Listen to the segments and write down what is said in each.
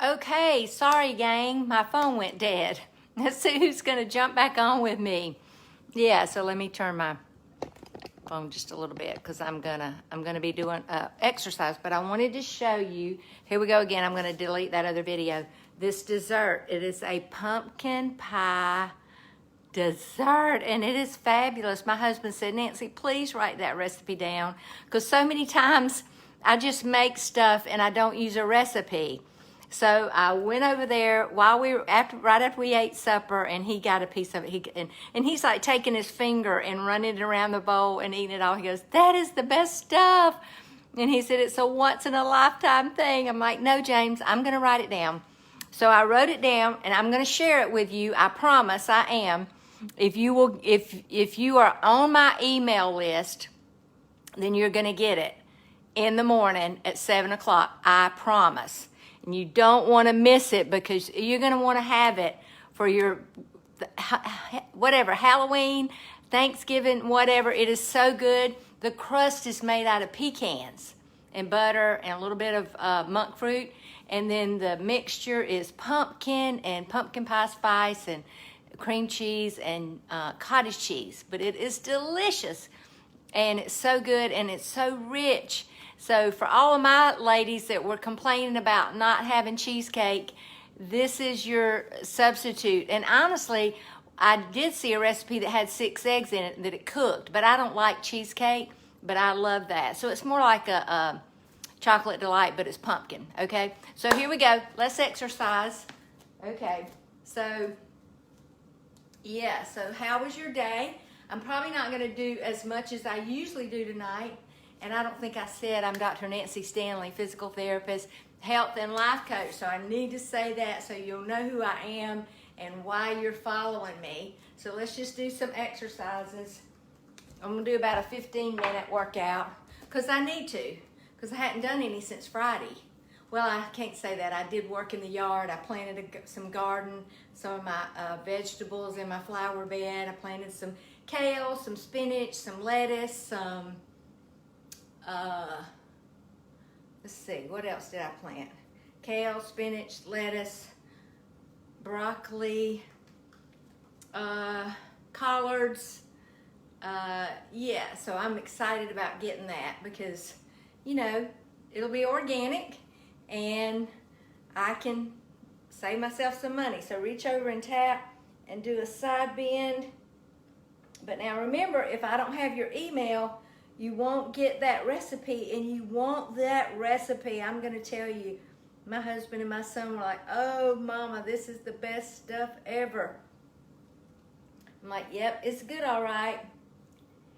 Okay, sorry gang, my phone went dead. Let's see who's gonna jump back on with me. Yeah, so let me turn my phone just a little bit because I'm gonna be doing exercise, but I wanted to show you, here we go again, I'm gonna delete that other video. This dessert, it is a pumpkin pie dessert and it is fabulous. My husband said, Nancy, please write that recipe down because so many times I just make stuff and I don't use a recipe. So I went over there while right after we ate supper, and he got a piece of it. And he's like taking his finger and running it around the bowl and eating it all. He goes, that is the best stuff. And he said, it's a once in a lifetime thing. I'm like, no, James, I'm going to write it down. So I wrote it down and I'm going to share it with you. I promise I am. If you are on my email list, then you're going to get it in the morning at 7 o'clock. I promise. And you don't want to miss it because you're going to want to have it for your whatever, Halloween, Thanksgiving, whatever. It is so good. The crust is made out of pecans and butter and a little bit of monk fruit. And then the mixture is pumpkin and pumpkin pie spice and cream cheese and cottage cheese. But it is delicious. And it's so good and it's so rich. So for all of my ladies that were complaining about not having cheesecake, this is your substitute. And honestly, I did see a recipe that had 6 eggs in it that it cooked, but I don't like cheesecake, but I love that. So it's more like a chocolate delight, but it's pumpkin, okay? So here we go. Let's exercise. Okay, so yeah, so how was your day? I'm probably not going to do as much as I usually do tonight. And I don't think I said I'm Dr. Nancy Stanley, physical therapist, health and life coach. So I need to say that so you'll know who I am and why you're following me. So let's just do some exercises. I'm going to do about a 15-minute workout because I need to, because I hadn't done any since Friday. Well, I can't say that. I did work in the yard. I planted some garden, some of my vegetables in my flower bed. I planted some kale, some spinach, some lettuce, some... let's see, what else did I plant? Kale, spinach, lettuce, broccoli, collards. Yeah, so I'm excited about getting that because, you know, it'll be organic and I can save myself some money. So reach over and tap and do a side bend. But now remember, if I don't have your email, you won't get that recipe, and you want that recipe. I'm going to tell you, my husband and my son were like, oh, Mama, this is the best stuff ever. I'm like, yep, it's good, all right.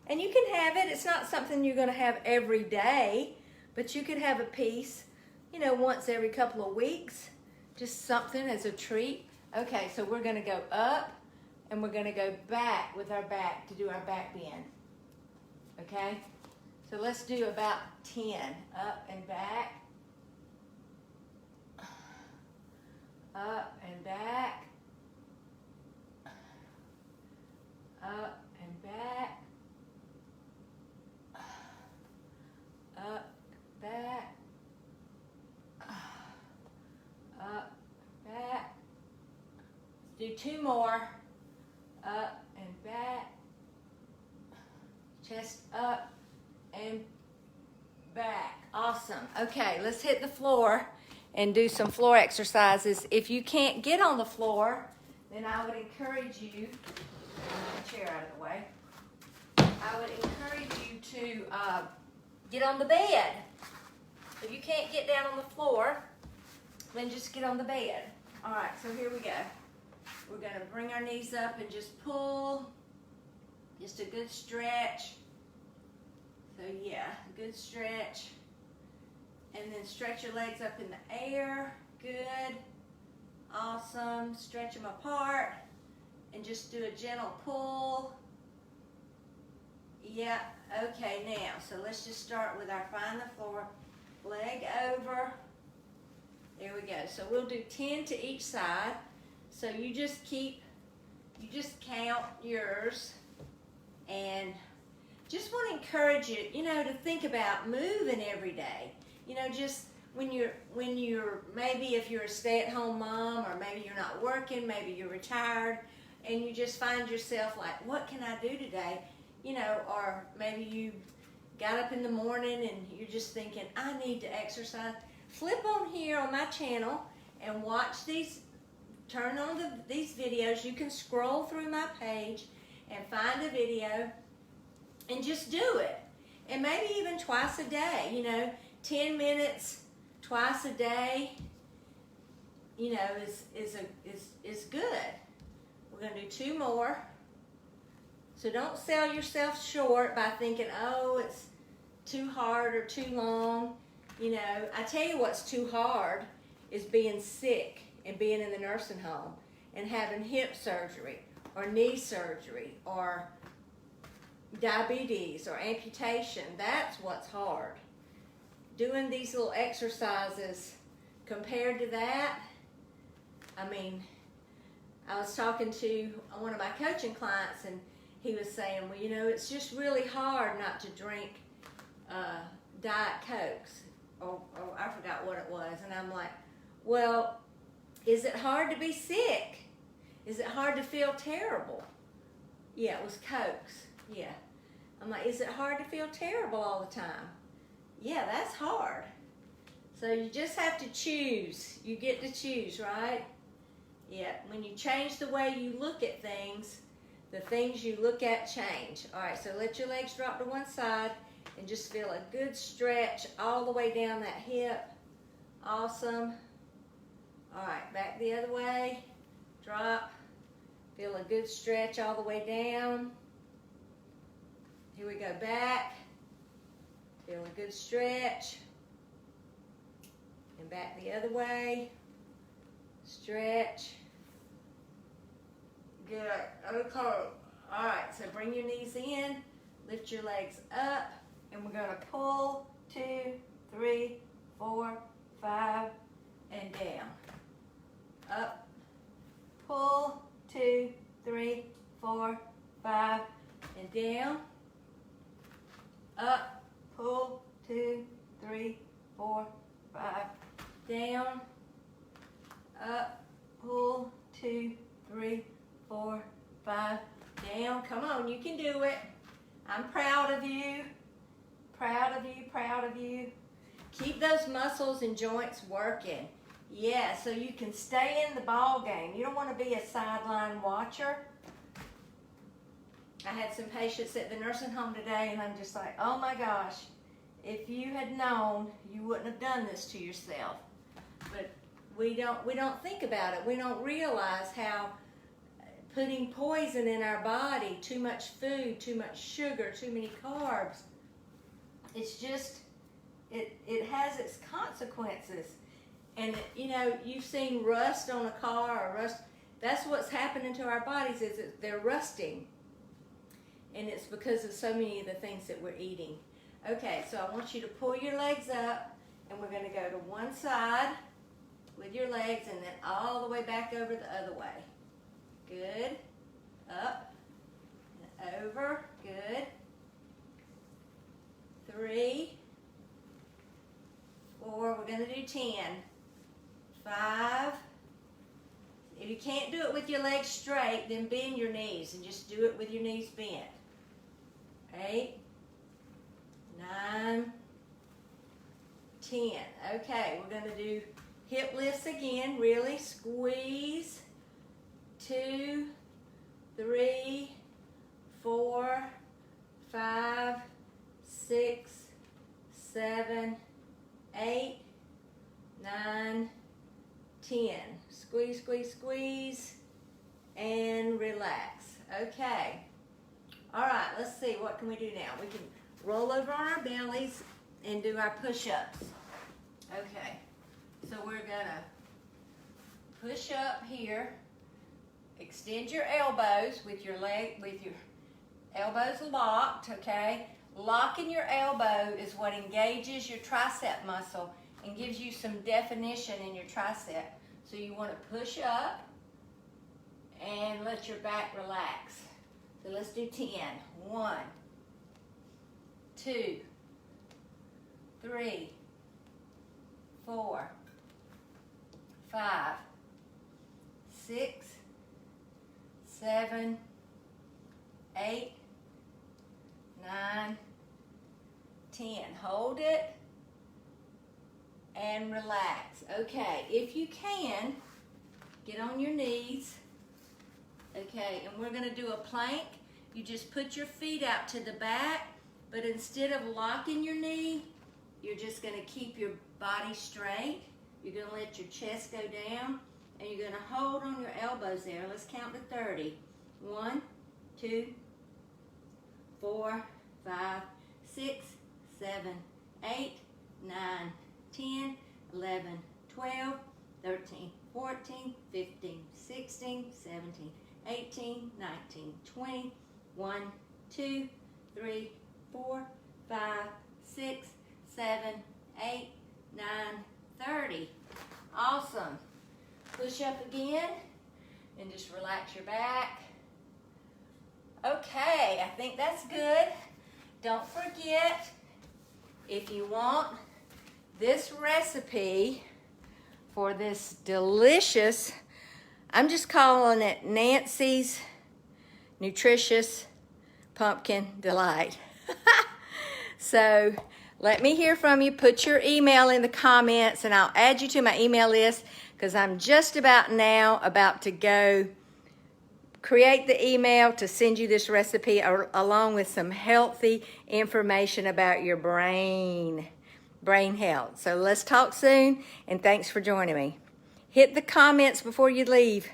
And you can have it. It's not something you're going to have every day, but you could have a piece, you know, once every couple of weeks, just something as a treat. Okay, so we're going to go up, and we're going to go back with our back to do our back bend. Okay, so let's do about 10, up and back, up and back, up and back, up, back, up, back. Let's do 2 more, up and back. Chest up and back. Awesome. Okay, let's hit the floor and do some floor exercises. If you can't get on the floor, then I would encourage you, move the chair out of the way, I would encourage you to get on the bed. If you can't get down on the floor, then just get on the bed. All right, so here we go. We're going to bring our knees up and just pull. Just a good stretch. So yeah, good stretch. And then stretch your legs up in the air. Good. Awesome. Stretch them apart. And just do a gentle pull. Yeah, okay, now, so let's just start with our find the floor. Leg over. There we go. So we'll do 10 to each side. So you just count yours. And just want to encourage you, you know, to think about moving every day. You know, just when you're maybe if you're a stay-at-home mom, or maybe you're not working, maybe you're retired, and you just find yourself like, what can I do today? You know, or maybe you got up in the morning and you're just thinking, I need to exercise. Flip on here on my channel and watch these, turn on these videos. You can scroll through my page and find a video and just do it. And maybe even twice a day, you know, 10 minutes twice a day, you know, is good. We're going to do 2 more. So don't sell yourself short by thinking, oh, it's too hard or too long. You know, I tell you what's too hard is being sick and being in the nursing home and having hip surgery or knee surgery or diabetes or amputation. That's what's hard. Doing these little exercises compared to that, I mean, I was talking to one of my coaching clients, and he was saying, well, you know, it's just really hard not to drink Diet Cokes, or I forgot what it was. And I'm like, well, is it hard to be sick? Is it hard to feel terrible? Yeah, it was Cokes. Yeah. I'm like, is it hard to feel terrible all the time? Yeah, that's hard. So you just have to choose. You get to choose, right? Yeah, when you change the way you look at things, the things you look at change. All right, so let your legs drop to one side and just feel a good stretch all the way down that hip. Awesome. All right, back the other way. Drop. Feel a good stretch all the way down. Here we go, back. Feel a good stretch. And back the other way. Stretch. Good. Okay. All right, so bring your knees in, lift your legs up, and we're going to pull 2, 3, 4, 5, and down. Up, pull 2, 3, 4, 5, and down. Up, pull 2, 3, 4, 5, down. Up, pull 2, 3, 4, 5, down. Come on, you can do it. I'm proud of you. Proud of you, proud of you. Keep those muscles and joints working. Yeah, so you can stay in the ball game. You don't want to be a sideline watcher. I had some patients at the nursing home today, and I'm just like, oh my gosh, if you had known, you wouldn't have done this to yourself. But we don't think about it. We don't realize how putting poison in our body, too much food, too much sugar, too many carbs, it's just, it has its consequences. And, you know, you've seen rust on a car, or rust. That's what's happening to our bodies, is that they're rusting. And it's because of so many of the things that we're eating. Okay, so I want you to pull your legs up, and we're going to go to one side with your legs, and then all the way back over the other way. Good. Up and over. Good. 3, 4. We're going to do 10. 5. If you can't do it with your legs straight, then bend your knees and just do it with your knees bent. 8, 9, 10. Okay, we're going to do hip lifts again. Really squeeze. 2, 3, 4, 5, 6, 7, 8, 9, 10. Squeeze, squeeze, squeeze, and relax. Okay. All right, let's see. What can we do now? We can roll over on our bellies and do our push-ups. Okay. So we're going to push up here. Extend your elbows with your elbows locked, okay? Locking your elbow is what engages your tricep muscle and gives you some definition in your tricep. So you want to push up and let your back relax. So let's do 10. 1, 2, 3, 4, 5, 6, 7, 8, 9, 10. Hold it and relax. Okay, if you can, get on your knees. Okay, and we're going to do a plank. You just put your feet out to the back, but instead of locking your knee, you're just going to keep your body straight. You're going to let your chest go down, and you're going to hold on your elbows there. Let's count to 30. 1, 2, 4, 5, 6, 7, 8, 9, 10, 11, 12, 13, 14, 15, 16, 17, 18, 19, 20, 1, 2, 3, 4, 5, 6, 7, 8, 9, 30. Awesome. Push up again and just relax your back. Okay, I think that's good. Don't forget, if you want this recipe for this delicious, I'm just calling it Nancy's Nutritious Pumpkin Delight. So let me hear from you. Put your email in the comments and I'll add you to my email list, because I'm just about to go create the email to send you this recipe along with some healthy information about your brain health. So let's talk soon, and thanks for joining me. Hit the comments before you leave.